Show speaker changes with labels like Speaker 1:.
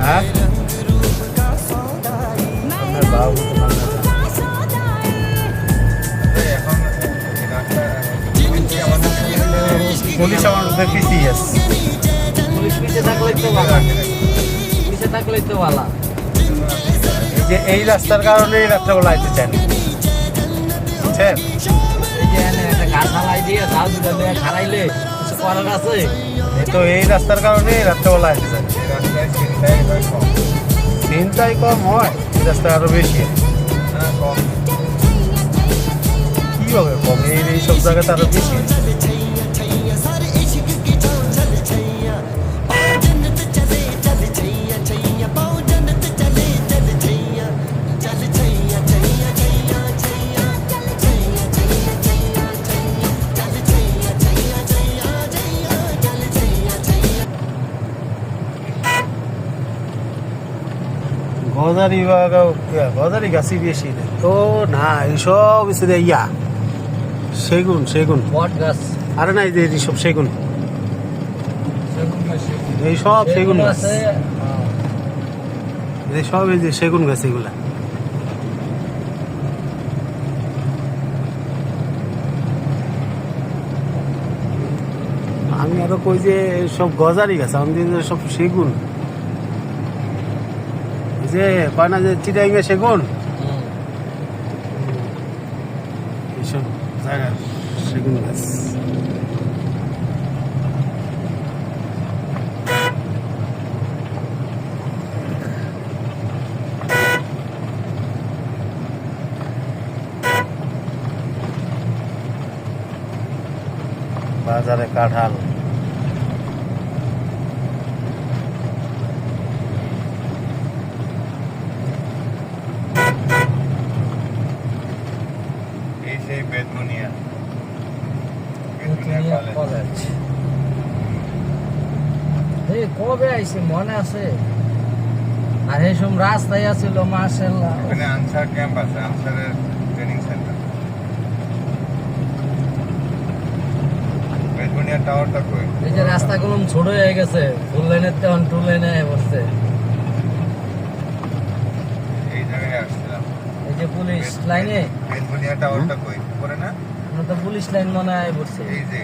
Speaker 1: হ্যাঁ বাবু পুলিশ আমাদের পিছিয়ে আছে এই যে এই রাস্তার কারণে এই রাস্তাগুলো আইতে চান বুঝছেন তো এই রাস্তার কারণে এই রাস্তাগুলো আইতে চান চিন্তাই কম হয় এই রাস্তা আরো বেশি কি হবে কম এই সব জায়গাতে আরো বেশি গজারি গাছি বেশি তো না এইসব ইয়া সেগুন সেগুন
Speaker 2: বট গাছ
Speaker 1: আরে না এই যে এইসব সেগুন এইসব সেগুন গাছ সব এই যে সেগুন গাছ এগুলা আমি আরো কই যে সব গজারি গাছ আমি সব সেগুন যে কয় না যে চিটাইঙ্গে সেগুন এইসব জায়গা সেগুন গাছ বাজারে কাঁঠাল বেদমনিয়া
Speaker 2: কলেজ কবে আইছে মনে আছে আর এই সব রাস্তায় আছিল মাশাআল্লাহ
Speaker 3: এখানে আনসার ক্যাম্প আছে আনসারের ট্রেনিং সেন্টার বেদমনিয়া টাওয়ারটা কই
Speaker 2: এই যে রাস্তাগুলো ছোট হয়ে গেছে ফুল লাইনের থেকে টু লাইনে বসছে
Speaker 3: এই জায়গায় আসছিলাম
Speaker 2: এই যে পুলিশ লাইনে
Speaker 3: বেদমনিয়া টাওয়ারটা কই পরে না
Speaker 2: আমরা তো পুলিশ লাইন মনে হয় বসছে
Speaker 3: এই যে